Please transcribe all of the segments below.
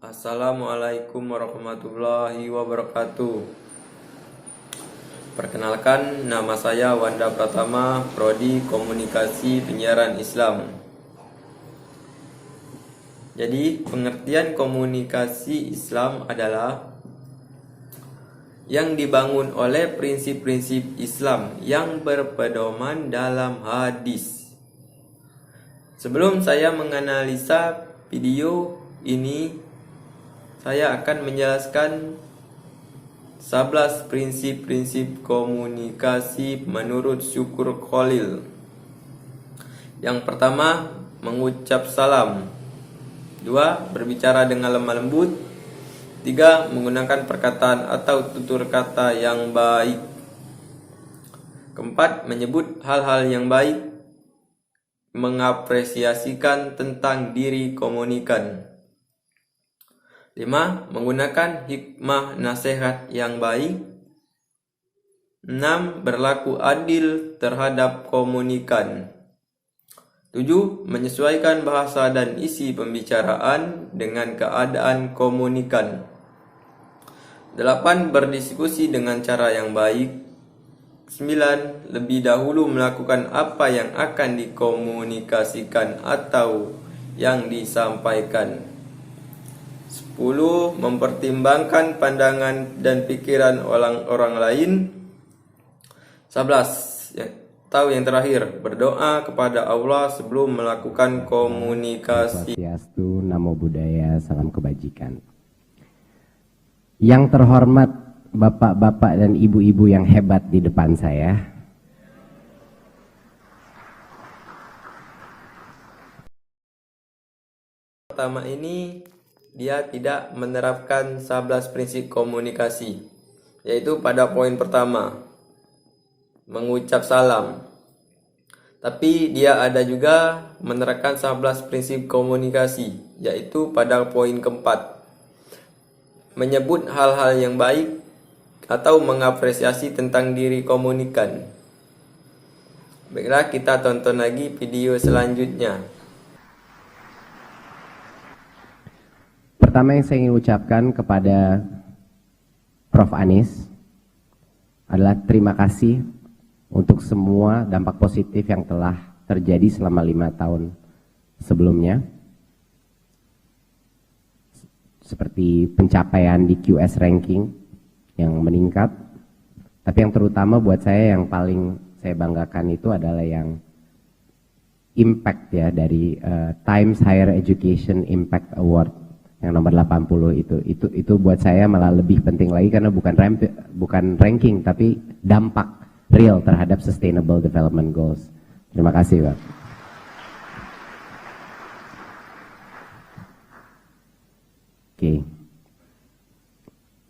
Assalamualaikum warahmatullahi wabarakatuh. Perkenalkan, nama saya Wanda Pratama, Prodi Komunikasi Penyiaran Islam. Jadi, pengertian komunikasi Islam adalah yang dibangun oleh prinsip-prinsip Islam yang berpedoman dalam hadis. Sebelum saya menganalisa video ini, saya akan menjelaskan 11 prinsip-prinsip komunikasi menurut Syukur Khalil. Yang pertama, mengucap salam. 2. Berbicara dengan lemah lembut. 3. Menggunakan perkataan atau tutur kata yang baik. Keempat, menyebut hal-hal yang baik. Mengapresiasikan tentang diri komunikan. 5. Menggunakan hikmah nasihat yang baik. 6. Berlaku adil terhadap komunikan. 7. Menyesuaikan bahasa dan isi pembicaraan dengan keadaan komunikan. 8. Berdiskusi dengan cara yang baik. 9. Lebih dahulu melakukan apa yang akan dikomunikasikan atau yang disampaikan. 10. Mempertimbangkan pandangan dan pikiran orang lain. 11. Yang terakhir, berdoa kepada Allah sebelum melakukan komunikasi. Swastiastu, Namo Buddhaya, salam kebajikan. Yang terhormat bapak-bapak dan ibu-ibu yang hebat di depan saya. Pertama ini, dia tidak menerapkan 11 prinsip komunikasi, yaitu pada poin pertama, mengucap salam. Tapi dia ada juga menerapkan 11 prinsip komunikasi, yaitu pada poin keempat, menyebut hal-hal yang baik atau mengapresiasi tentang diri komunikan. Baiklah, kita tonton lagi video selanjutnya. Pertama yang saya ingin ucapkan kepada Prof. Anies adalah terima kasih untuk semua dampak positif yang telah terjadi selama 5 tahun sebelumnya. Seperti pencapaian di QS ranking yang meningkat. Tapi yang terutama buat saya yang paling saya banggakan itu adalah yang impact ya dari Times Higher Education Impact Award yang nomor 80 itu buat saya malah lebih penting lagi karena bukan ranking tapi dampak real terhadap Sustainable Development Goals. Terima kasih, Pak. Oke.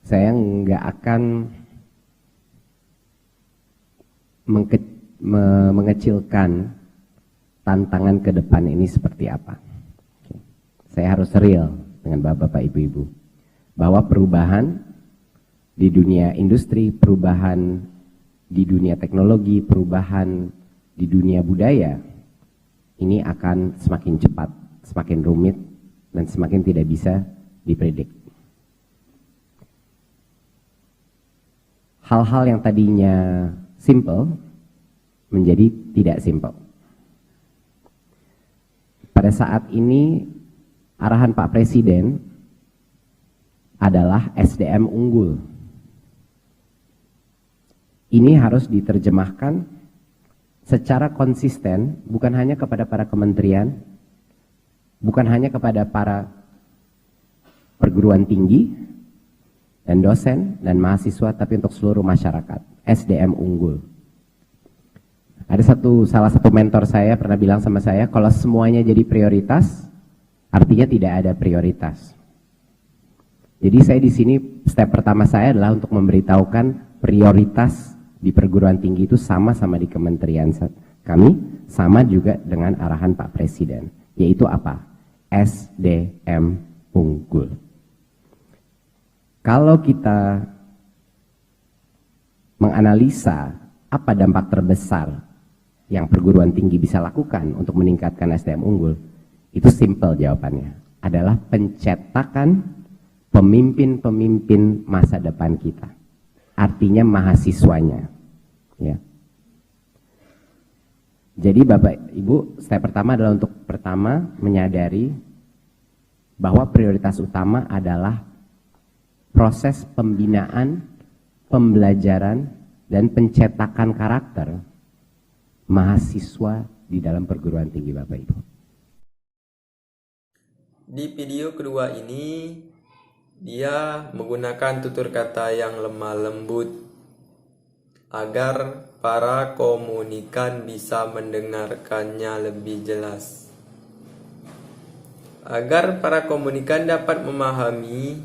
Saya nggak akan mengecilkan tantangan ke depan ini seperti apa. Oke. Saya harus real dengan bapak-bapak ibu-ibu bahwa perubahan di dunia industri, perubahan di dunia teknologi, perubahan di dunia budaya ini akan semakin cepat, semakin rumit dan semakin tidak bisa dipredik. Hal-hal yang tadinya simple menjadi tidak simple. Pada saat ini arahan Pak Presiden adalah SDM unggul. Ini harus diterjemahkan secara konsisten, bukan hanya kepada para kementerian, bukan hanya kepada para perguruan tinggi dan dosen dan mahasiswa, tapi untuk seluruh masyarakat. SDM unggul. Ada salah satu mentor saya pernah bilang sama saya, kalau semuanya jadi prioritas, artinya tidak ada prioritas. Jadi saya di sini step pertama saya adalah untuk memberitahukan prioritas di perguruan tinggi itu sama di kementerian kami, sama juga dengan arahan Pak Presiden, yaitu apa? SDM unggul. Kalau kita menganalisa apa dampak terbesar yang perguruan tinggi bisa lakukan untuk meningkatkan SDM unggul, itu simple jawabannya, adalah pencetakan pemimpin-pemimpin masa depan kita. Artinya mahasiswanya. Ya. Jadi Bapak Ibu, step pertama adalah untuk menyadari bahwa prioritas utama adalah proses pembinaan, pembelajaran, dan pencetakan karakter mahasiswa di dalam perguruan tinggi Bapak Ibu. Di video kedua ini, dia menggunakan tutur kata yang lemah lembut agar para komunikan bisa mendengarkannya lebih jelas. Agar para komunikan dapat memahami,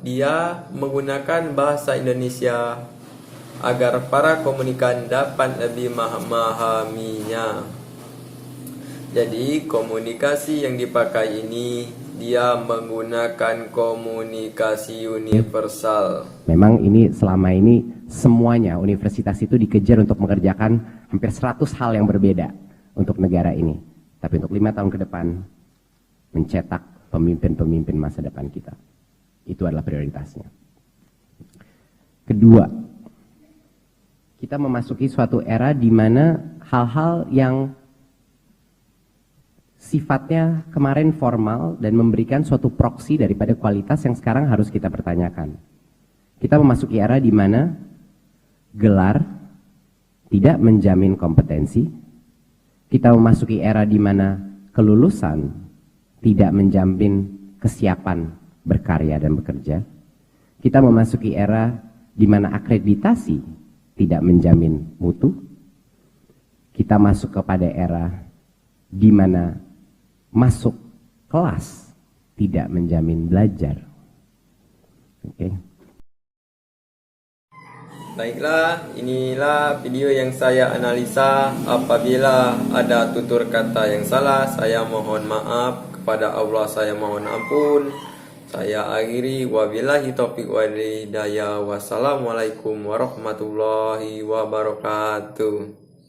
dia menggunakan bahasa Indonesia agar para komunikan dapat lebih memahaminya. Jadi komunikasi yang dipakai ini dia menggunakan komunikasi universal. Memang ini selama ini semuanya universitas itu dikejar untuk mengerjakan hampir 100 hal yang berbeda untuk negara ini. Tapi untuk 5 tahun ke depan mencetak pemimpin-pemimpin masa depan kita. Itu adalah prioritasnya. Kedua, kita memasuki suatu era di mana hal-hal yang sifatnya kemarin formal dan memberikan suatu proksi daripada kualitas yang sekarang harus kita pertanyakan. Kita memasuki era di mana gelar tidak menjamin kompetensi. Kita memasuki era di mana kelulusan tidak menjamin kesiapan berkarya dan bekerja. Kita memasuki era di mana akreditasi tidak menjamin mutu. Kita masuk kepada era di mana masuk kelas tidak menjamin belajar. Oke. Baiklah, inilah video yang saya analisa. Apabila ada tutur kata yang salah, saya mohon maaf. Kepada Allah saya mohon ampun. Saya akhiri, wabillahi taufiq wal hidayah. Wassalamualaikum warahmatullahi wabarakatuh.